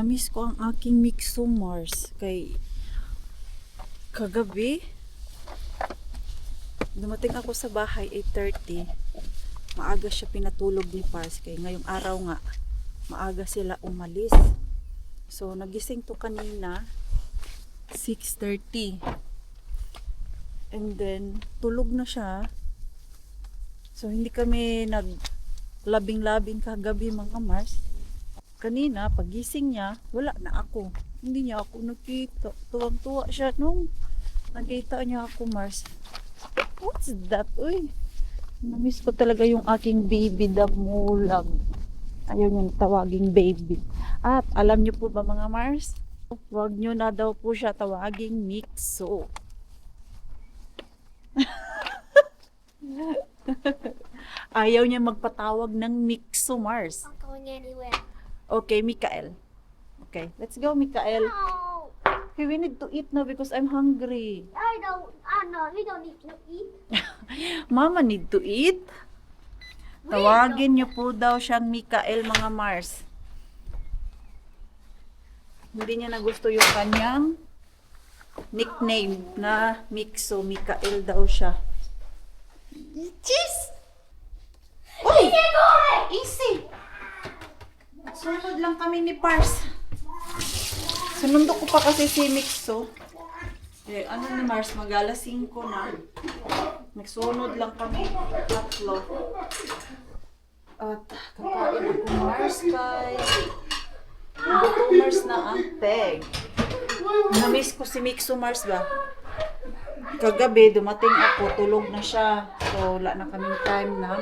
Namiss ko ang aking Mixo Mars. Kay kagabi, dumating ako sa bahay 8:30. Maaga siya pinatulog ni Pars. Kay ngayong araw nga, maaga sila umalis. So, nagising to kanina, 6:30. And then, tulog na siya. So, hindi kami naglabing-labing kagabi mga Mars. Kanina, pagising niya, wala na ako. Hindi niya ako nakita. Tuwang-tuwa siya nung nakita niya ako, Mars. What's that? Uy, namiss ko talaga yung aking baby damulag. Ayaw niya tawaging baby. At alam niyo po ba mga Mars? Huwag niyo na daw po siya tawaging Mixo. Ayaw niya magpatawag ng Mixo Mars. I'm going anywhere. Okay, Mikael. Okay, let's go, Mikael. No, Okay, we need to eat now because I'm hungry. I know. We don't need to eat. Mama need to eat. Tawagin niyo po daw siyang Mikael, mga Mars. Hindi niya na gusto yung kanyang nickname na Mixo. Mikael daw siya. Cheese! Uy! Easy! Sunod lang kami ni Pars. Sinundo ko pa kasi si Mixo. Eh, ano ni Mars, mag-alas 5 na. Nagsunod lang kami. Tatlo. At kakain ako Mars kay Mars na ang peg. Namiss ko si Mixo Mars ba? Kagabi, dumating ako, tulog na siya. So, wala na kaming time na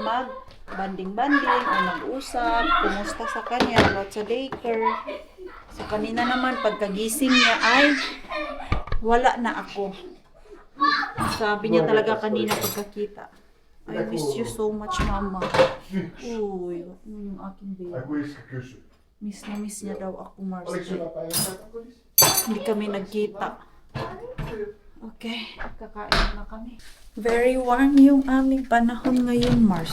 banding-banding o mag-usap, kumusta sa kanya, about sa daycare. So, kanina naman, pagkagising niya ay wala na ako. Sabi niya talaga kanina pagkakita, I miss you so much, Mama. Uy, yung aking baby. Miss na miss niya daw ako, Mars. Hindi kami nagkita. Okay, kakain na kami. Very warm yung aming panahon ngayon, Mars.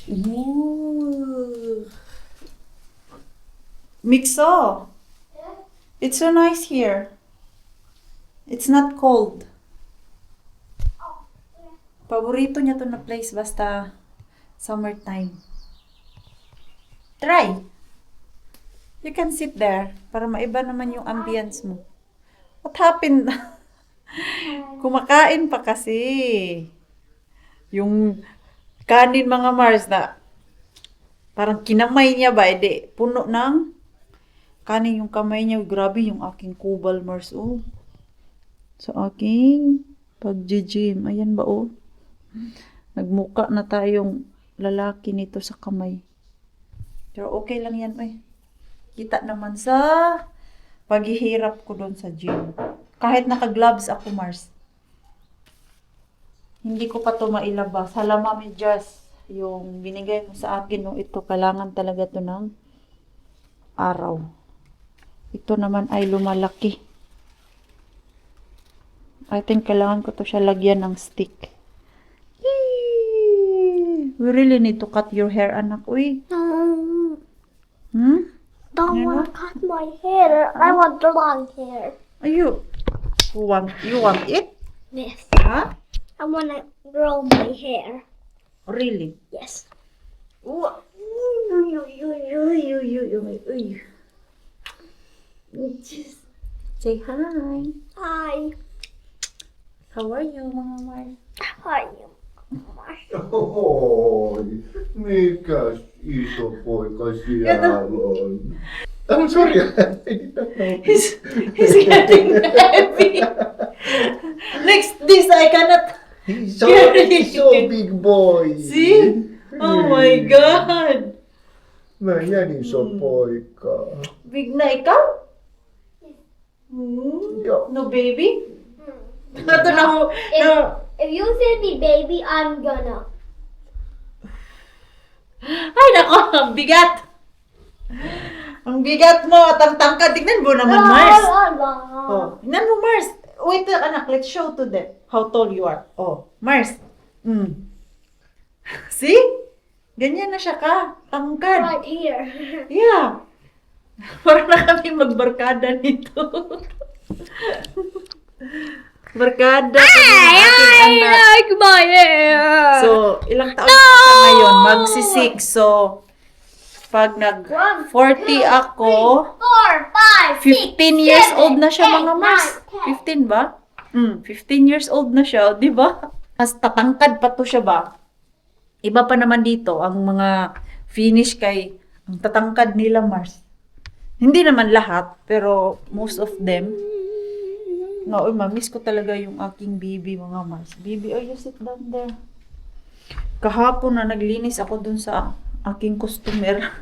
Ooh. Mixo, it's so nice here. It's not cold. Paborito niya to na place basta summertime. Try. You can sit there para maiba naman yung ambience mo. What happened? Kumakain pa kasi. Yung kanin mga Mars na parang kinamay niya ba? Ede, puno ng kanin yung kamay niya. Grabe yung aking kubal Mars. Oh. Sa aking pag-gym. Ayan ba oh? Nagmuka na tayong lalaki nito sa kamay. Pero okay lang yan eh. Kita naman sa paghihirap ko doon sa gym. Kahit naka-gloves ako, Mars. Hindi ko pa to mailabas. Hala, Mami Jess, yung binigay mo sa akin, no, ito, kailangan talaga to ng araw. Ito naman ay lumalaki. I think kailangan ko to siya lagyan ng stick. Yee! We really need to cut your hair, anak. Uy. No, You don't want to cut my hair. I want the long hair. You want it? Yes. Huh? I want to grow my hair. Really? Yes. Uy. Just say hi. Hi. How are you, mga Mar? How are you? Oi, mikäs iso poika siellä on? I'm sorry, I didn't know. He's getting heavy. Next this, I cannot. He's so big boy. See? Oh my God. Mä jäin iso poika. Big na ikaw? Joo. No baby? Ito na ho. No. If you say me baby, I'm gonna. Ay, nako. Ang bigat. Ang bigat mo at ang tangkad. Tignan mo naman, Mars. Oh, tignan mo, Mars. Wait, anak. Let's show to them how tall you are. Oh, Mars. See? Ganyan na siya ka. Tangkad. Right here. Yeah. Para na kami magbarkada nito. Barkada kami ng aking anak. like my hair. So, ilang taon na siya ngayon? Magsi-6. So, pag nag-40 ako, 4, 5, 15 years old na siya mga Mars. 15 ba? 15 years old na siya, di ba? Mas tatangkad pa to siya ba? Iba pa naman dito, ang mga Finnish kay, ang tatangkad nila Mars. Hindi naman lahat, pero most of them. No, mamiss ko talaga yung aking baby mga Mars. Baby, oh, you sit down there. Kahapon na naglinis ako dun sa aking customer.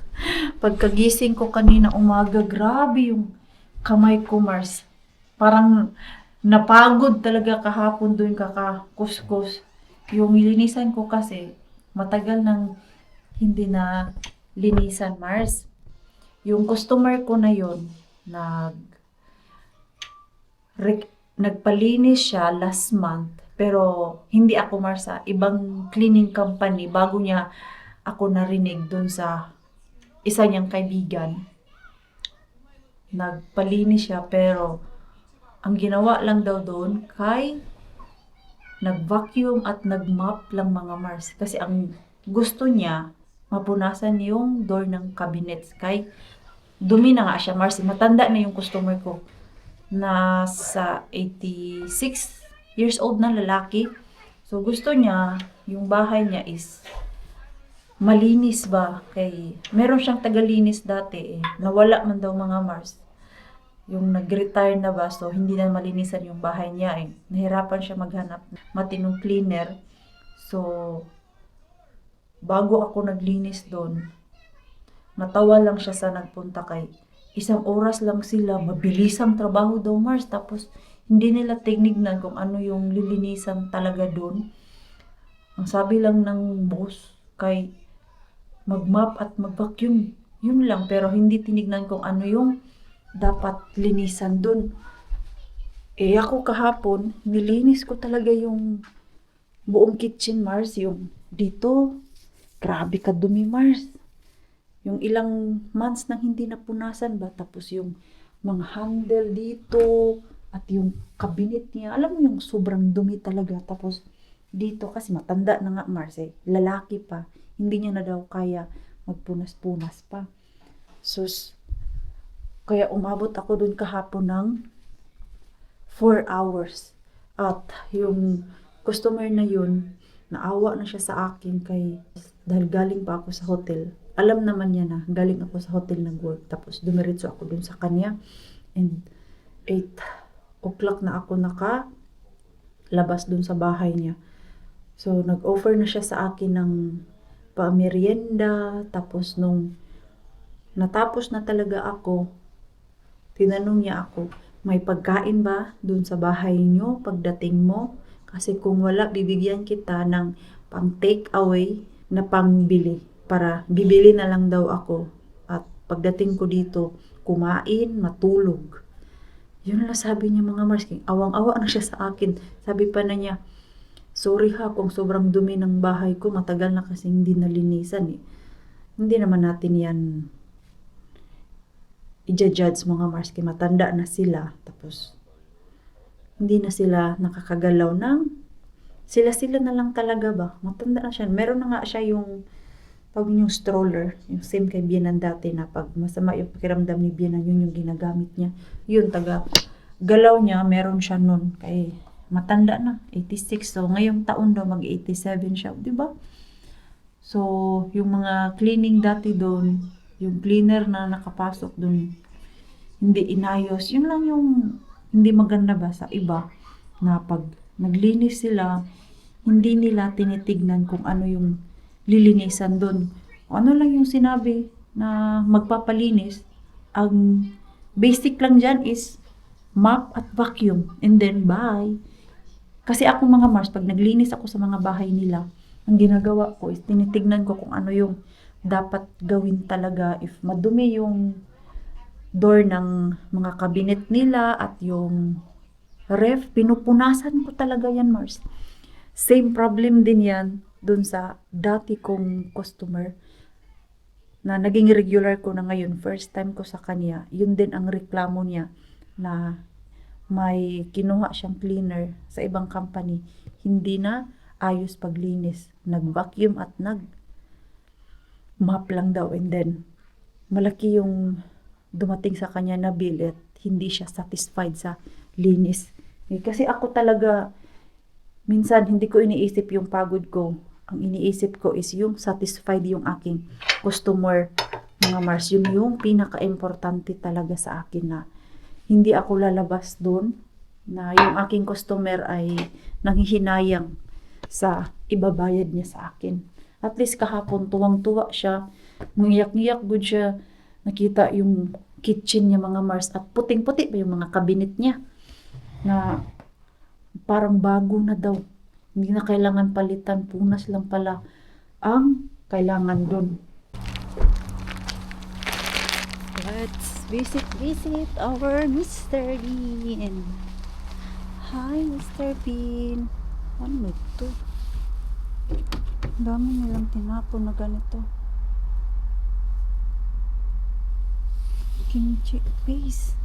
Pagkagising ko kanina umaga, grabe yung kamay ko Mars. Parang napagod talaga kahapon dun kakakuskus. Yung linisan ko kasi matagal nang hindi na linisan Mars. Yung customer ko na yun, nagpalinis siya last month. Pero hindi ako Mars, ibang cleaning company bago niya ako narinig dun sa isa niyang kaibigan. Nagpalinis siya pero ang ginawa lang daw doon kay nag-vacuum at nag-mop lang mga Mars. Kasi ang gusto niya, mapunasan yung door ng cabinets. Kay dumi na nga siya Mars. Matanda na yung customer ko. Nasa 86 years old na lalaki. So gusto niya, yung bahay niya is malinis ba? Kay meron siyang tagalinis dati eh. Nawala man daw mga Mars. Yung nag-retire na ba, so hindi na malinisan yung bahay niya eh. Nahirapan siya maghanap matinong cleaner. So, bago ako naglinis doon, natawa lang siya sa nagpunta kay 1 oras lang sila, mabilis ang trabaho daw Mars. Tapos, hindi nila tinignan kung ano yung lilinisan talaga doon. Ang sabi lang ng boss, kay mag-mop at mag-vacuum. Yun lang, pero hindi tinignan kung ano yung dapat linisan dun. Eh ako kahapon, nilinis ko talaga yung buong kitchen Mars. Yung dito, grabe ka dumi Mars. Yung ilang months nang hindi napunasan ba. Tapos yung mga handle dito, at yung cabinet niya. Alam mo yung sobrang dumi talaga. Tapos dito, kasi matanda na nga Mars eh. Lalaki pa. Hindi niya na daw kaya magpunas-punas pa. So, kaya umabot ako dun kahapon ng 4 hours. At yung customer na yun, naawa na siya sa akin dahil galing pa ako sa hotel. Alam naman niya na galing ako sa hotel nag-work. Tapos dumiretso ako dun sa kanya. And 8 o'clock na ako nakalabas dun sa bahay niya. So nag-offer na siya sa akin ng pamerienda. Tapos nung natapos na talaga ako, tinanong niya ako, may pagkain ba dun sa bahay niyo pagdating mo? Kasi kung wala, bibigyan kita ng pang take away na pangbili. Para bibili na lang daw ako. At pagdating ko dito, kumain, matulog. Yun lang sabi niya mga Mars. Awang-awa na siya sa akin. Sabi pa na niya, sorry ha kung sobrang dumi ng bahay ko. Matagal na kasi hindi nalinisan eh. Hindi naman natin yan i-judge mga Mars, kaya matanda na sila. Tapos, hindi na sila nakakagalaw ng sila na lang talaga ba? Matanda na siya. Meron na nga siya yung stroller, yung same kay Bianan dati na pag masama yung pakiramdam ni Bianan, yun yung ginagamit niya. Yun, galaw niya, meron siya nun. Kay matanda na, 86. So, ngayong taon daw mag-87 siya, di ba? So, yung mga cleaning dati doon, yung cleaner na nakapasok doon, hindi inayos. Yun lang yung hindi maganda ba sa iba, na pag naglinis sila, hindi nila tinitignan kung ano yung lilinisan doon. Ano lang yung sinabi na magpapalinis, ang basic lang dyan is mop at vacuum, and then bye. Kasi ako mga Mars, pag naglinis ako sa mga bahay nila, ang ginagawa ko is tinitignan ko kung ano yung dapat gawin talaga. If madumi yung door ng mga cabinet nila at yung ref, pinupunasan ko talaga yan Mars. Same problem din yan dun sa dati kong customer. na naging regular ko na ngayon, first time ko sa kanya, yun din ang reklamo niya na may kinuha siyang cleaner sa ibang company, hindi na ayos paglinis, nag-vacuum at nag-mop lang daw, and then malaki yung dumating sa kanya na bill at hindi siya satisfied sa linis. Kasi ako talaga, minsan hindi ko iniisip yung pagod ko. Ang iniisip ko is yung satisfied yung aking customer, mga Mars. Yun yung pinaka-importante talaga sa akin, na hindi ako lalabas doon na yung aking customer ay nanghihinayang sa ibabayad niya sa akin. At least kahapon tuwang-tuwa siya, ngiyak-ngiyak good siya. Nakita yung kitchen niya, mga Mars, at puting-puti pa yung mga cabinet niya na parang bago na daw. Hindi na kailangan palitan, punas lang pala ang kailangan dun. Let's visit our Mr. Bean. Hi, Mr. Bean. Ano ito? Ang dami nilang tinapon na ganito. Kimchi paste.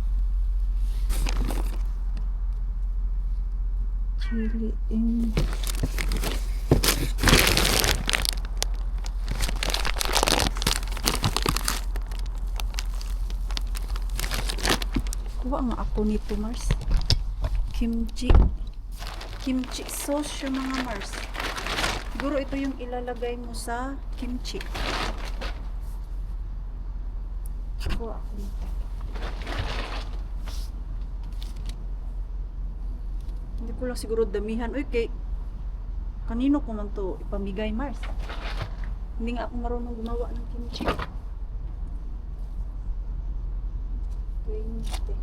Chili in. Kuha nga ako nito, Mars. Kimchi sauce yung mga Mars. Siguro ito yung ilalagay mo sa kimchi. Kuha ako nito. Hindi ko lang siguro damihan. Uy, kanino ko man to ipamigay, Mars? Hindi nga ako marunong gumawa ng kimchi. 20.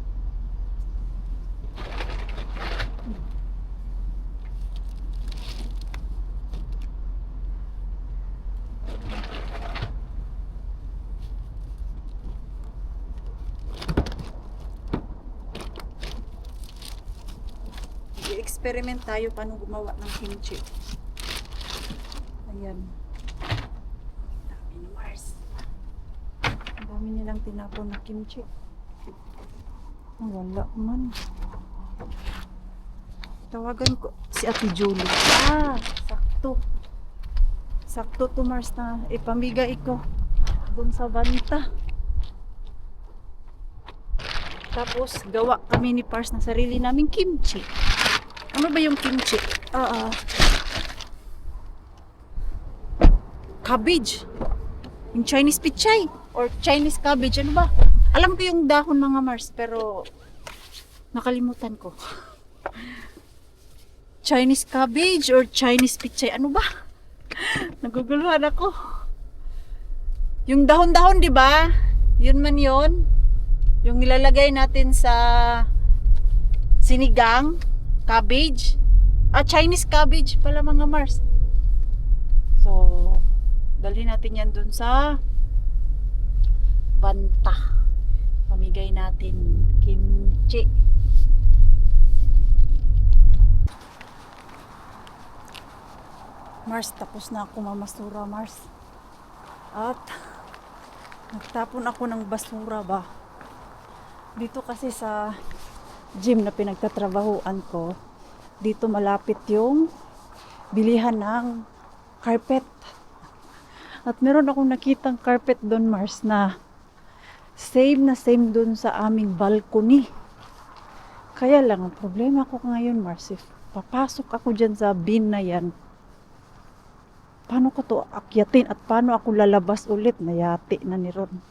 I-experiment tayo paano gumawa ng kimchi. Ayan. Dami ni Mars. Ang dami nilang tinapon na kimchi. Wala man. Tawagan ko si Ate Julie. Sakto. Sakto to, Mars, na ipamigay ko doon sa banta. Tapos gawa kami ni Pars na sarili naming kimchi. Ano ba yung kimchi? Cabbage. Yung Chinese pichay. Or Chinese cabbage. Ano ba? Alam ko yung dahon, mga Mars, pero nakalimutan ko. Chinese cabbage or Chinese pichay. Ano ba? Naguguluhan ako. Yung dahon-dahon, di ba? Yun man yun. Yung nilalagay natin sa sinigang, cabbage. Chinese cabbage pala, mga Mars. So, dalhin natin yan dun sa banta. Pamigay natin kimchi. Mars, tapos na ako mamasura, Mars. At nagtapon ako ng basura ba. Dito kasi sa gym na pinagtatrabahuan ko, dito malapit yung bilihan ng carpet. At meron akong nakitang carpet doon, Mars, na same doon sa aming balcony. Kaya lang, ang problema ko ngayon, Mars, if papasok ako dyan sa bin na yan, paano ko to akyatin at paano ako lalabas ulit? Nayati na ni Ron.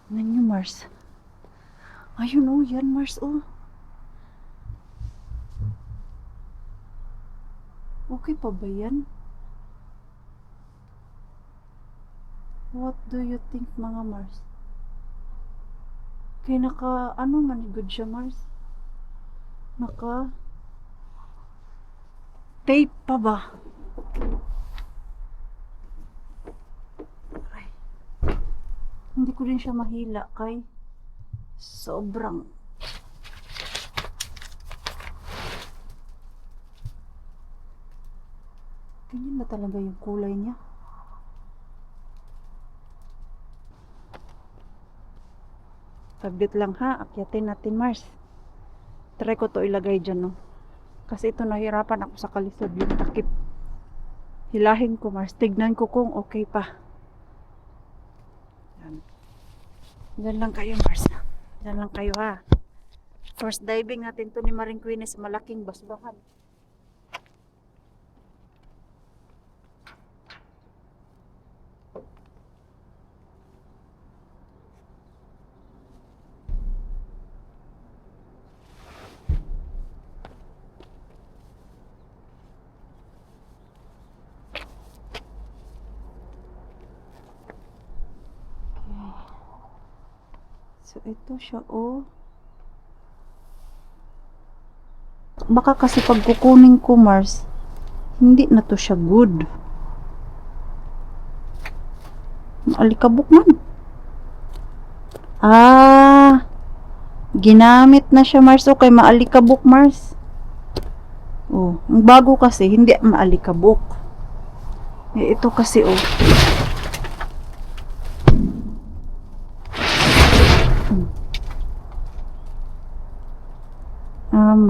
Nanyo, Mars. Ayun, oh, yan, Mars, oh. Okay pa ba yan? What do you think, mga Mars? Kaya ano man, good siya, Mars? Tape pa ba? Ay. Hindi ko rin siya mahila, kay sobrang ganyan ba talaga yung kulay niya? Saglit lang ha, akyatin natin Mars. Try ko to ilagay dyan, no. Kasi ito nahirapan ako sa kalisod yung takip. Hilahin ko Mars, tignan ko kung okay pa. Yan. Diyan lang kayo Mars. Diyan lang kayo ha. First diving natin to ni Maring Queen sa malaking basbahan. So, ito siya, oh. Baka kasi pag kukunin ko, Mars, hindi na to siya good. Alikabok man. Ginamit na siya, Mars. Okay, maalikabok, Mars. Oh, ang bago kasi, hindi maalikabok. Eh, ito kasi, oh.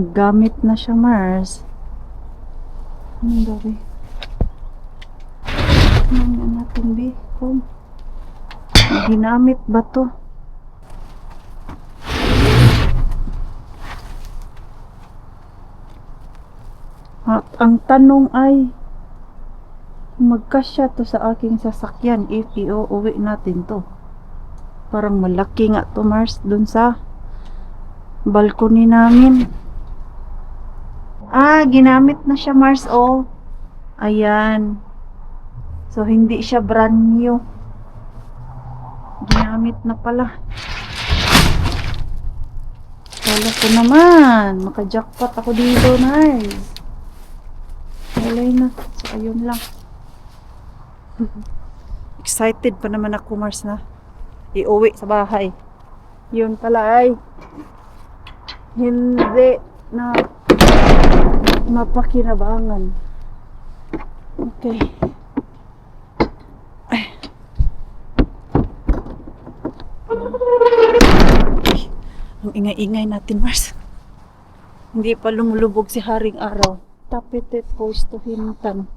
Gamit na siya, Mars. Ano ba, be? Ano natin, be? Kung ginamit ba to? At ang tanong ay, magkasya to sa aking sasakyan if iuwi natin to. Parang malaki nga to, Mars, dun sa balcony namin. Ginamit na siya, Mars, oh. Ayan. So, hindi siya brand new. Ginamit na pala. Kala ko naman. Maka-jackpot ako dito, Mars. Walay na. So, ayun lang. Excited pa naman ako, Mars, na iuwi sa bahay. Yun pala ay hindi na mapakinabangan. Okay. Ay. Ang ingay-ingay natin, Mars. Hindi pa lumulubog si Haring Araw. Tapitit post to hintan.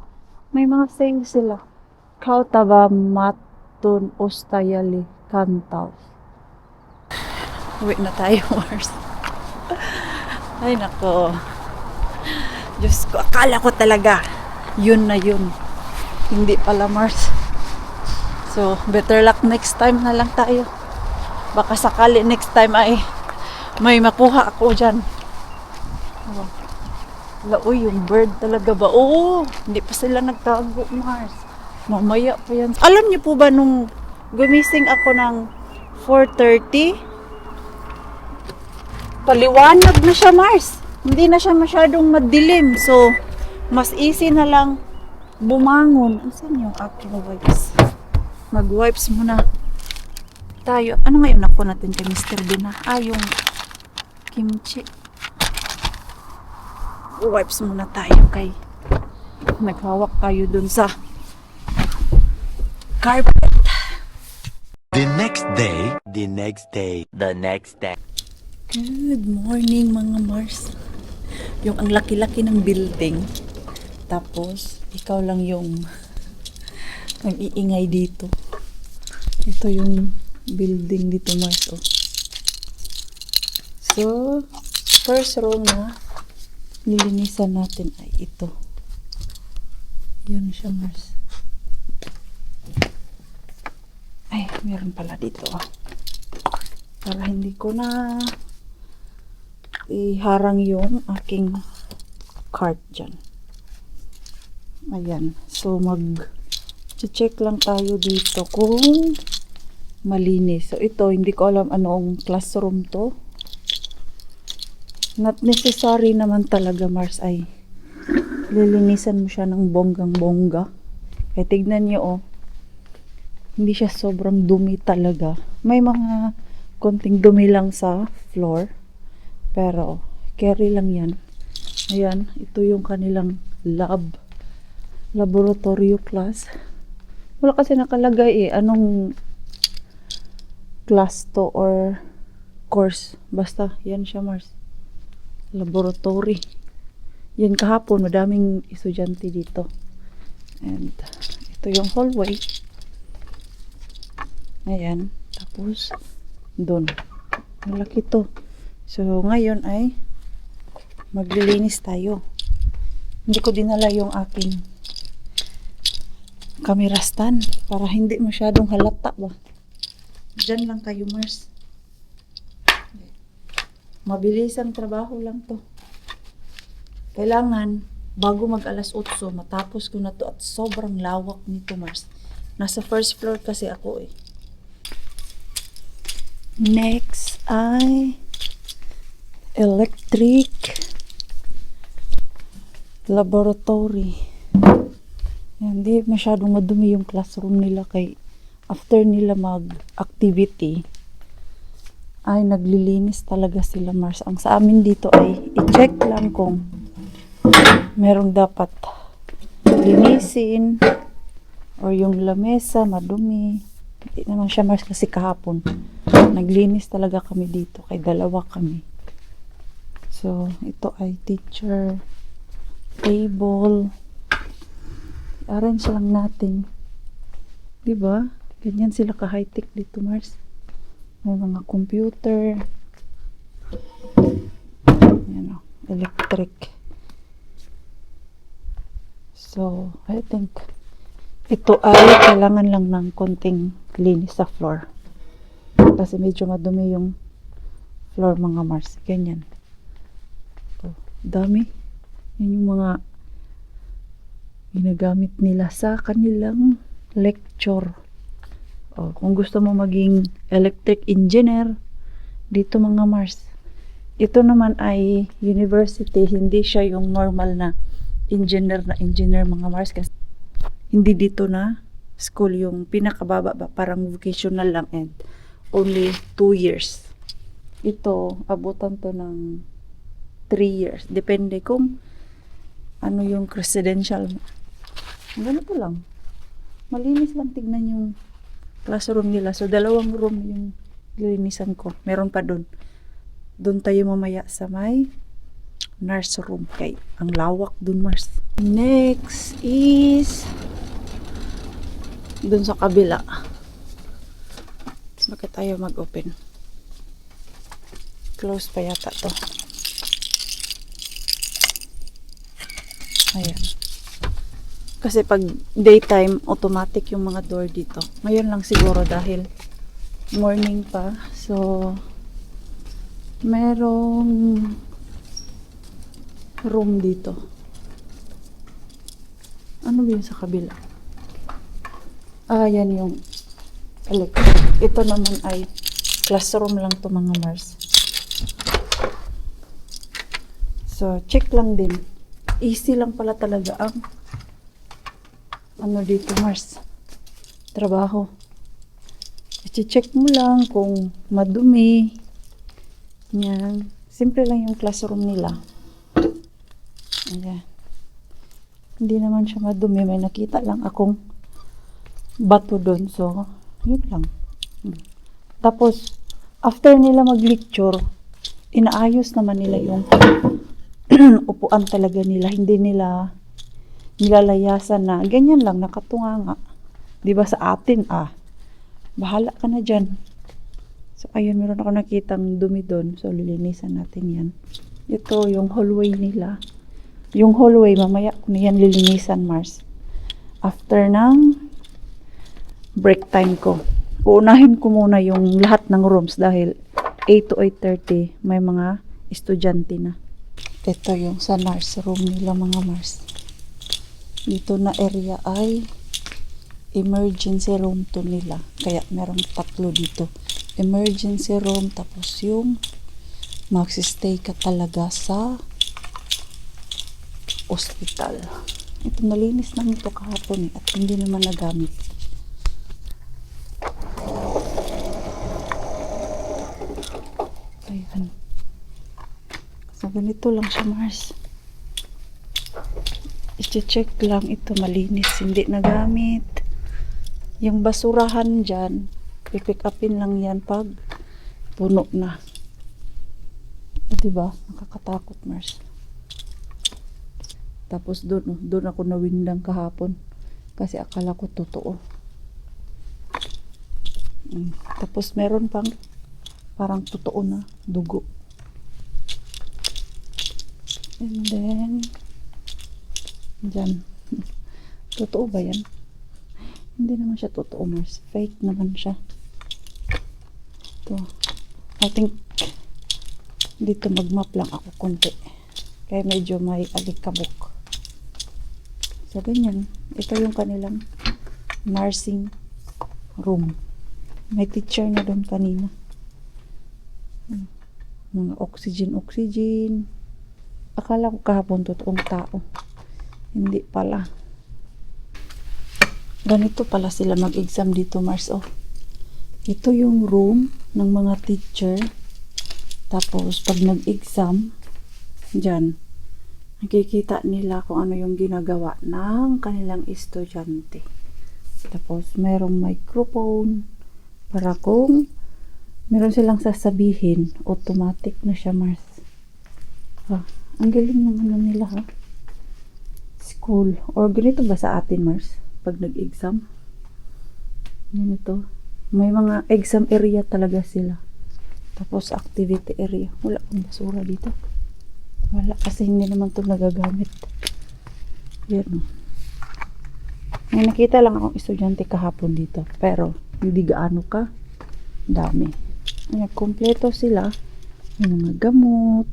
May mga saying sila. Kautaba matun ostayali kantaw. Uwi na tayo, Mars. Ay, nako. Diyos ko, akala ko talaga yun na yun. Hindi pala, Mars. So, better luck next time na lang tayo. Baka sakali next time ay may makuha ako dyan. Oh. Uy, yung bird talaga ba? Oo, hindi pa sila nagtago, Mars. Mamaya pa yan. Alam niyo po ba nung gumising ako ng 4:30? Paliwanag na siya, Mars. Hindi na siya masyadong madilim. So, mas easy na lang bumangon. Asan yung aking wipes? Mag-wipes muna tayo. Ano ngayon ako natin kay Mr. Bean, ha? Yung kimchi. Wipes muna tayo kay naghawak tayo dun sa carpet. The next day, the next day, the next day. Good morning, mga Mars. Yung ang laki-laki ng building. Tapos, ikaw lang yung nag-iingay dito. Ito yung building dito, Mars. Oh. So, first room na nilinisan natin ay ito. Yun siya, Mars. Ay, meron pala dito. Oh. Para hindi ko na iharang yung aking cart dyan. Ayan. So, check lang tayo dito kung malinis. So, ito, hindi ko alam anong classroom to. Not necessary naman talaga, Mars, ay lilinisan mo siya ng bonggang-bongga. Kaya tignan nyo, oh. Hindi siya sobrang dumi talaga. May mga konting dumi lang sa floor. Pero, carry lang yan. Ayan, ito yung kanilang laboratory class. Wala kasi nakalagay anong class to or course. Basta, yan siya, Mars. Laboratory. Yan kahapon, madaming estudyante dito. And, ito yung hallway. Ayan. Tapos, doon. Malaki to. So, ngayon ay maglilinis tayo. Hindi ko dinala yung aking camera stand para hindi masyadong halata ba. Diyan lang kayo, Mars. Mabilis ang trabaho lang to. Kailangan, bago mag alas 8, matapos ko na to at sobrang lawak nito, Mars. Nasa first floor kasi ako eh. Next ay electric laboratory. Hindi masyadong madumi yung classroom nila kay after nila mag-activity ay naglilinis talaga sila, Mars. Ang sa amin dito ay i-check lang kung merong dapat linisin or yung lamesa madumi. Hindi naman siya, Mars, kasi kahapon naglinis talaga kami dito kay dalawa kami. So ito ay teacher table. I-arrange lang natin, diba? Ganyan sila ka high-tech dito, Mars. May mga computer. Yan o, electric. So, I think ito ay kailangan lang ng konting linis sa floor. Kasi medyo madumi yung floor, mga Mars. Ganyan. So, dami. Yan yung mga ginagamit nila sa kanilang lecture. O, kung gusto mo maging electric engineer, dito, mga Mars. Ito naman ay university, hindi siya yung normal na engineer mga Mars, kasi hindi dito na school, yung pinakababa ba, parang vocational lang, and only 2 years. Ito, abutan to ng 3 years. Depende kung ano yung residential. Ganito lang. Malinis lang, tignan yung classroom nila. So, 2 room yung lilinisan ko. Meron pa dun. Doon tayo mamaya sa may nurse room. Kay ang lawak dun, Mars. Next is dun sa kabila. Bakit tayo mag-open? Close pa yata to. Ayan. Kasi pag daytime, automatic yung mga door dito. Ngayon lang siguro dahil morning pa. So, merong room dito. Ano ba yun sa kabila? Ah, yan yung electric. Ito naman ay classroom lang to, mga Mars. So, check lang din. Easy lang pala talaga ang ano dito, Mars. Trabaho. I-check mo lang kung madumi. Yan. Simple lang yung classroom nila. Ayan. Hindi naman siya madumi. May nakita lang akong bato doon. So, yun lang. Tapos, after nila mag-lecture, inaayos naman nila yung upuan talaga nila. Hindi nila nilalayasan na ganyan lang, nakatunga nga. Diba sa atin, bahala ka na dyan. So, ayun, meron ako nakitang dumi doon. So, lilinisan natin yan. Ito, yung hallway nila. Yung hallway, mamaya ko na yan lilinisan, Mars. After ng break time ko. Uunahin ko muna yung lahat ng rooms dahil 8 to 8:30 may mga estudyante na. Ito yung sa nurse room nila, mga Mars. Dito na area ay emergency room to nila. Kaya merong 3 dito. Emergency room, tapos yung magsistay ka talaga sa hospital. Ito, nalinis namin ito kahapon at hindi naman nagamit. Ayan. So, ganito lang siya, Mars. I-check lang ito, malinis, hindi nagamit. Yung basurahan dyan, pipick upin lang yan pag puno na. Diba? Nakakatakot, Mars. Tapos doon ako nawindang kahapon. Kasi akala ko totoo. Tapos meron pang parang totoo na dugo. And then, dyan. Totoo ba yan? Hindi naman siya totoo, Mars. Fake naman siya. Ito. I think, dito magmap lang ako konti. Kaya medyo may alikabok. So, ganyan. Ito yung kanilang nursing room. May teacher na doon kanina. Mga oxygen. Akala ko kahapon totoong tao. Hindi pala. Ganito pala sila mag-exam dito, Mars. Oh. Ito yung room ng mga teacher. Tapos, pag nag-exam, dyan, nakikita nila kung ano yung ginagawa ng kanilang estudyante. Tapos, merong microphone para kung meron silang sasabihin, automatic na siya, Mars. Ang galing ng ano nila, ha? School. Or ganito ba sa atin, Mars? Pag nag-exam? Ganito. May mga exam area talaga sila. Tapos, activity area. Wala pang basura dito. Wala, kasi hindi naman ito nagagamit. Yan. May nakita lang akong estudyante kahapon dito. Pero, hindi gaano ka dami. Ayan, kompleto sila. May mga gamot.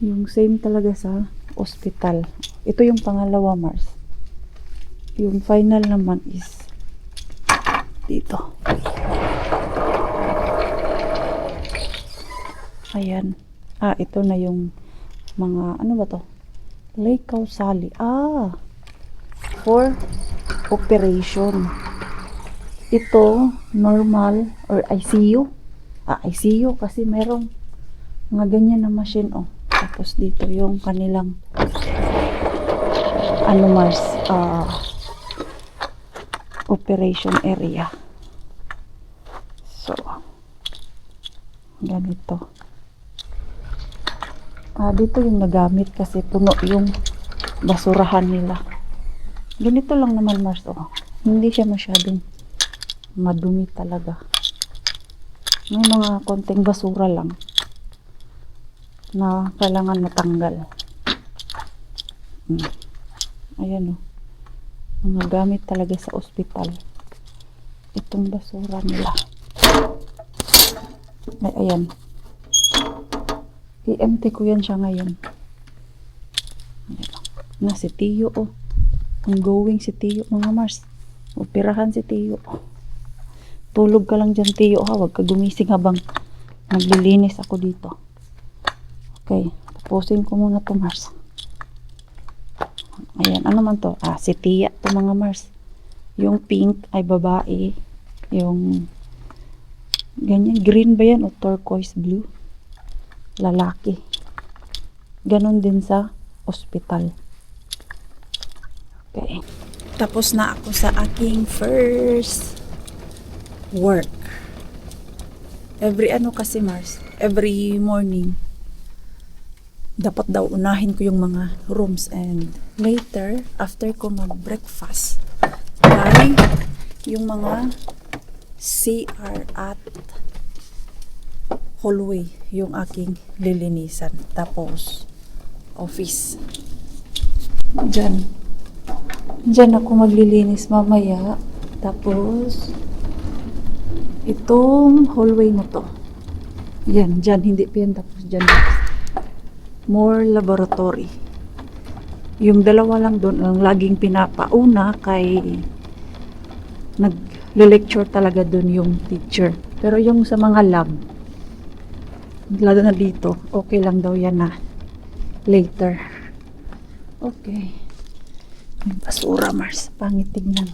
Yung same talaga sa ospital. Ito yung pangalawa, Mars. Yung final naman is dito. Ayan. Ito na yung mga, ano ba to? Lake Causali. For operation. Ito, normal, or ICU. ICU kasi merong mga ganyan na machine, oh. Tapos dito yung kanilang Mars, operation area. So, ganito. Dito yung nagamit kasi puno yung basurahan nila. Ganito lang naman, Mars, oh. Hindi siya masyadong madumi talaga. May mga konting basura lang na kailangan matanggal. Ayan, oh. Mga gamit talaga sa ospital. Itong basura nila. Ayan. I-empty ko yan siya ngayon. Ayan, oh. Na si Tiyo, oh. Ongoing si Tiyo, mga Mars. Operahan si Tiyo. Tulog ka lang dyan, Tiyo, ha. Huwag ka gumising habang naglilinis ako dito. Okay, tapusin ko muna to, Mars. Ayan, ano man to? Si Tia to, mga Mars. Yung pink ay babae. Yung ganyan, green ba yan o turquoise blue? Lalaki. Ganon din sa ospital. Okay. Tapos na ako sa aking first work. Every kasi, Mars, every morning dapat daw unahin ko yung mga rooms, and later after ko mag-breakfast ay yung mga CR at hallway yung aking lilinisan. Tapos office. Diyan ako maglilinis mamaya. Tapos itong hallway na to, yan, dyan, hindi pa yan tapos. Dyan more laboratory. Yung dalawa lang doon ang laging pinapauna kay nag-lecture talaga doon yung teacher. Pero yung sa mga lab, lalo na dito, okay lang daw yan na later. Okay. May basura, Mars. Pangit tignan.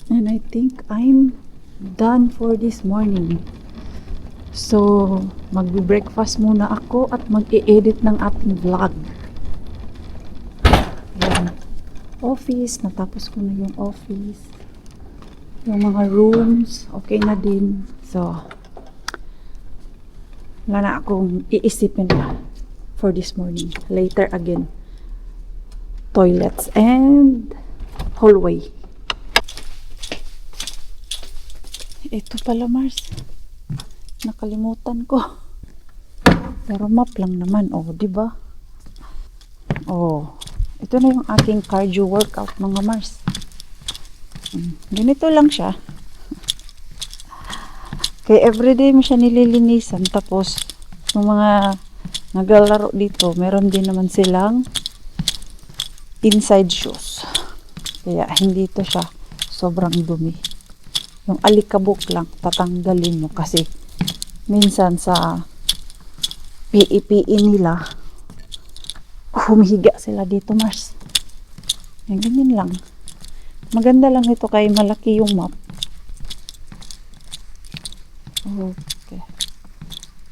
And I think I'm done for this morning. So, mag-breakfast muna ako at mag-i-edit ng ating vlog. Yan. Office, natapos ko na yung office. Yung mga rooms, okay na din. So, Wala na akong iisipin pa for this morning. Later again. Toilets and hallway. Ito pala, Mars. Nakalimutan ko. Pero map lang naman. Oh, di ba? Oh. Ito na yung aking cardio workout, mga Mars. Ganito lang siya. Kaya everyday mo siya nililinisan. Tapos, yung mga naglalaro dito, meron din naman silang inside shoes. Kaya hindi to siya sobrang dumi. Yung alikabok lang, tatanggalin mo. Kasi, minsan sa PE nila, humihiga sila dito, Mars. Yan, ganyan lang. Maganda lang ito kay malaki yung map. Okay.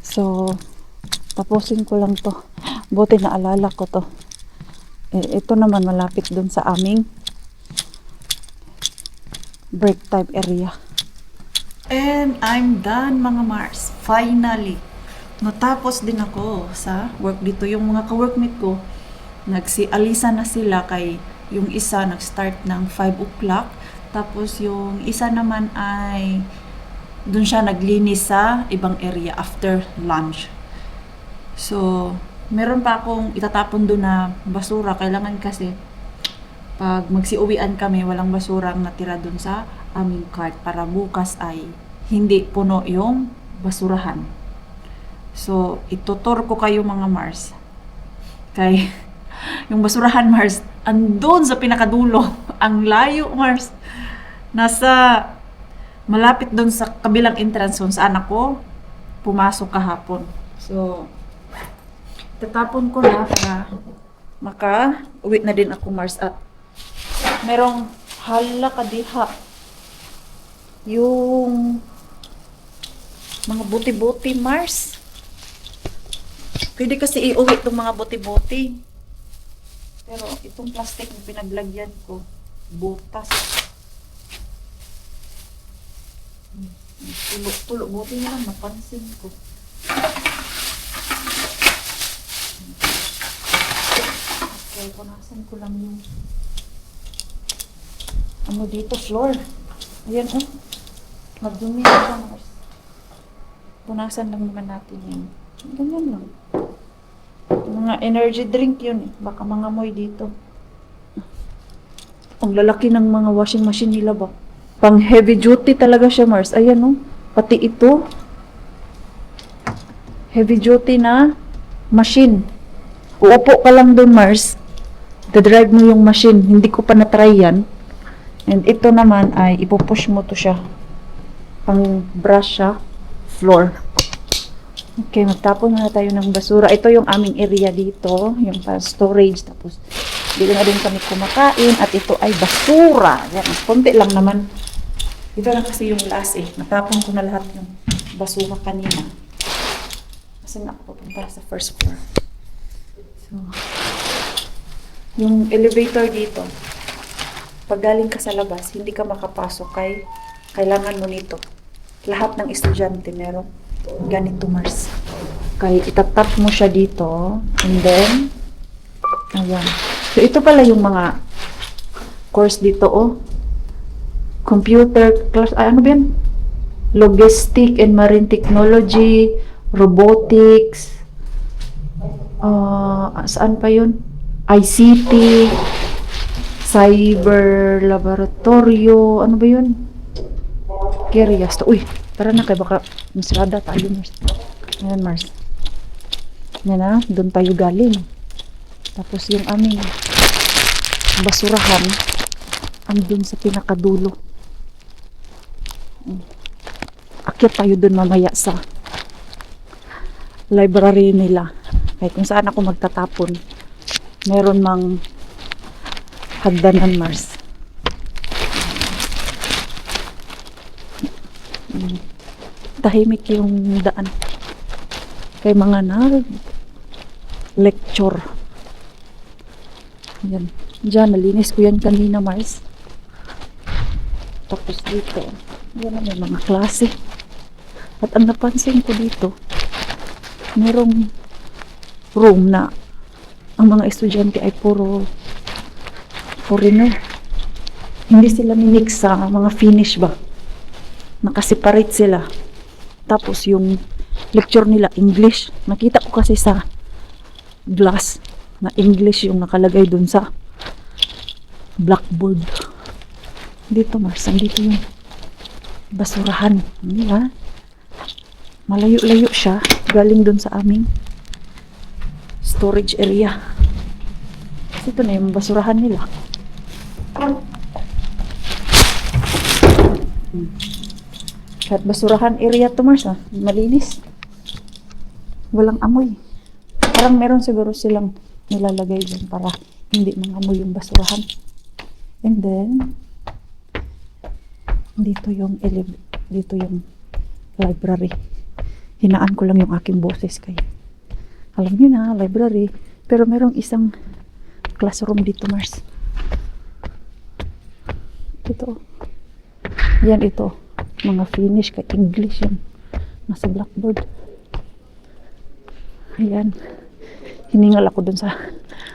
So, tapusin ko lang to. Buti naalala ko to. Ito naman malapit dun sa aming break time area. And I'm done, mga Mars. Finally. Natapos din ako sa work dito. Yung mga ka-workmate ko, nagsialisa na sila kay yung isa nag-start ng 5 o'clock. Tapos yung isa naman ay dun siya naglinis sa ibang area after lunch. So, meron pa akong itatapon dun na basura. Kailangan kasi pag magsiuwian kami, walang basura ang natira dun sa aming cart para bukas ay hindi puno yung basurahan. So, itutur ko kayo, mga Mars. Kay yung basurahan, Mars, andun sa pinakadulo. Ang layo, Mars. Nasa malapit doon sa kabilang entrance kung saan ako pumasok kahapon. So, tatapon ko na para maka-uwi na din ako, Mars. At merong hala kadiha yung mga buti-buti, Mars. Pwede kasi iuwi itong mga buti-buti. Pero itong plastic na pinaglagyan ko, butas. Tulo, buti na lang, napansin ko. Okay, punasan ko lang yung ano dito, floor. Ayan, oh. Magdumi na siya, Mars. Punasan lang naman natin yun. Ganyan lang. Mga energy drink yun eh. Baka mga moy dito. Ang lalaki ng mga washing machine nila ba? Pang heavy duty talaga siya, Mars. Ayan oh. Pati ito. Heavy duty na machine. Uupo ka lang doon, Mars. Dadrive mo yung machine. Hindi ko pa na-try yan. And ito naman ay ipupush mo to siya. Pang brush siya. Floor. Okay, magtapon na tayo ng basura. Ito yung aming area dito. Yung storage. Tapos, dito na din kami kumakain. At ito ay basura. Yan, konti lang naman. Ito lang kasi yung last eh. Natapon ko na lahat yung basura kanina. Kasi na ako pupunta sa first floor. So, yung elevator dito. Pag galing ka sa labas, hindi ka makapasok kay kailangan mo nito. Lahat ng estudyante meron ganito, Mars. Kaya itatap mo siya dito. And then, ayan. So, ito pala yung mga course dito, oh. Computer class, ano ba yan? Logistic and Marine Technology, Robotics, saan pa yun? ICT, Cyber Laboratorio, ano ba yun? Curious to. Uy, tara na kayo, baka masrada tayo, Mars. Ayan, Mars. Yan na, doon tayo galing. Tapos yung aming basurahan, andun sa pinakadulo. Akyat tayo doon mamaya sa library nila. Kaya kung saan ako magtatapon, meron mang hagdanan, Mars. Tahimik yung daan. Kay mga lecture. Yan. Diyan, nalinis ko yan kanina, Mars. Tapos dito, yan na may mga klase. At ang napansin ko dito, merong room na ang mga estudyante ay puro foreigner. Hindi sila minix sa mga Finnish ba. Nakaseparate sila. Tapos yung lecture nila English. Nakita ko kasi sa glass na English yung nakalagay dun sa blackboard. Dito Mars, dito yung basurahan. Hindi ba? Malayo-layo siya. Galing dun sa aming storage area. Kasi ito na yung basurahan nila. Kahit basurahan area to Mars, malinis. Walang amoy. Parang meron siguro silang nilalagay dyan para hindi mangamoy yung basurahan. And then, dito yung library. Hinaan ko lang yung aking boses kay. Alam niyo na, library. Pero merong isang classroom dito, Mars. Ito. Yan ito. Mga Finnish kay English yan. Nasa blackboard. Ayan. Hiningal ako dun sa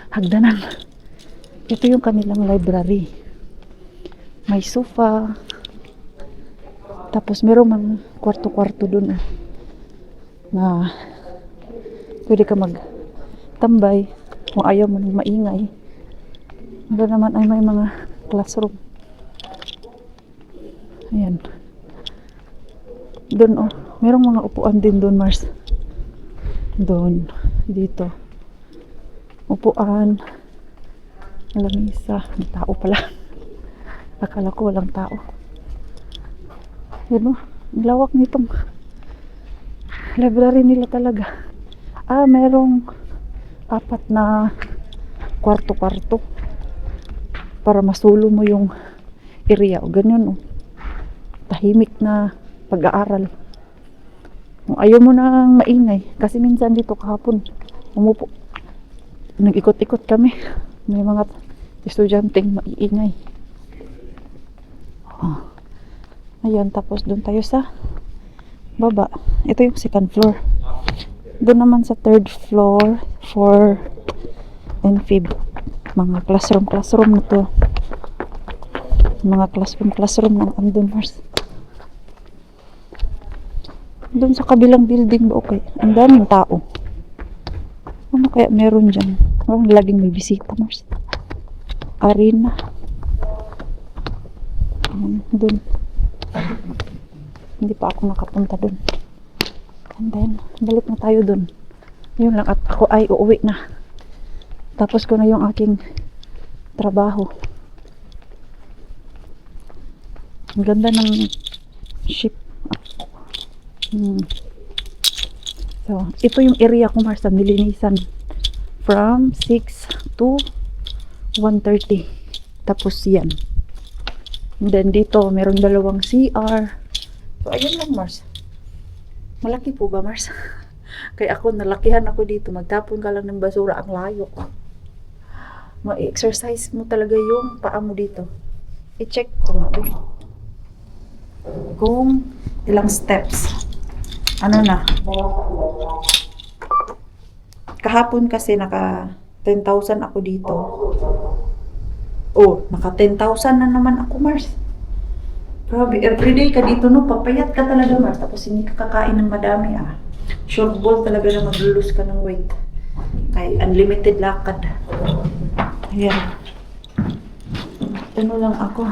hagdanan. Ito yung kanilang library. May sofa. Tapos merong mga kwarto-kwarto dun na pwede ka magtambay kung ayaw mo nang maingay. Doon naman ay may mga classroom. Ayan. Doon merong mga upuan din doon, Mars. Doon, dito. Upuan. Lamisa. May tao pala. Akala ko walang tao. Yan ang lawak nitong library nila talaga. Merong 4 na kwarto-kwarto para masulo mo yung area o ganyan tahimik na pag-aaral. Kung ayaw mo nang maingay kasi minsan dito kahapon umupo nag-ikot-ikot kami, may mga estudyanteng maiingay. Ayan, tapos doon tayo sa baba. Ito yung second floor. Doon naman sa third floor, 4 and 5. Mga classroom na to. Mga classroom na andun, Mars. Doon sa kabilang building ba, okay. Ang daming tao. Ano kaya meron dyan? Parang laging may bisita, Mars. Arena. Doon. Hindi pa ako nakapunta doon. And then, balik na tayo doon. Yun lang, at ako ay uuwi na. Tapos ko na yung aking trabaho. Ang ganda ng ship. So, ito yung area ko, Mars, nilinisan. From 6 to 1:30. Tapos yan. And then dito, merong 2 CR. So, ayun lang, Mars. Malaki po ba, Mars? Kaya ako, nalakihan ako dito. Magtapon ka lang ng basura. Ang layo. Ma-exercise mo talaga yung paa mo dito. I-check ko nga. Kung ilang steps. Ano na? Kahapon kasi naka 10,000 ako dito. Naka 10,000 na naman ako, Mars. Grabe, everyday ka dito, no? Papayat ka talaga, Mars. Tapos hindi ka kakain ng madami, Short ball talaga na maglulus ka ng weight. Kaya unlimited lakad. Ayan. Ano lang ako.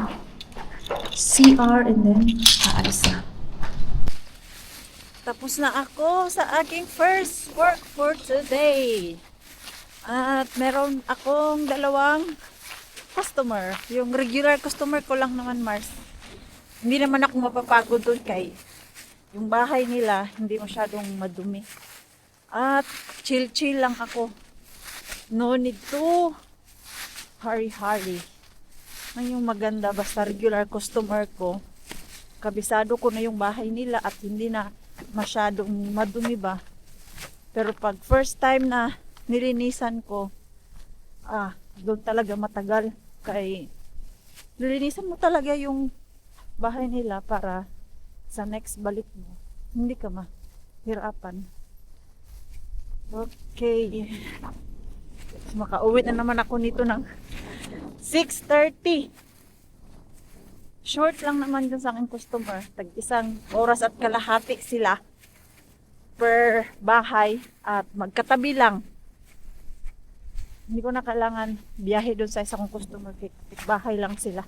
CR and then aalis na. Tapos na ako sa aking first work for today. At meron akong 2 customer. Yung regular customer ko lang naman, Mars. Hindi naman ako mapapagod doon kay yung bahay nila hindi masyadong madumi. At chill-chill lang ako. No need to hurry-hurry. Yung maganda, basta regular customer ko, kabisado ko na yung bahay nila at hindi na masyadong madumi ba. Pero pag first time na nilinisan ko, doon talaga matagal. Kay nilinisan mo talaga yung bahay nila para sa next balik mo hindi ka mahirapan. Okay. Makauwi na naman ako nito ng 6:30. Short lang naman dun sa aking customer. Tag isang oras at kalahati sila per bahay at magkatabi lang. Hindi ko na kailangan biyahe dun sa isang customer. Bahay lang sila.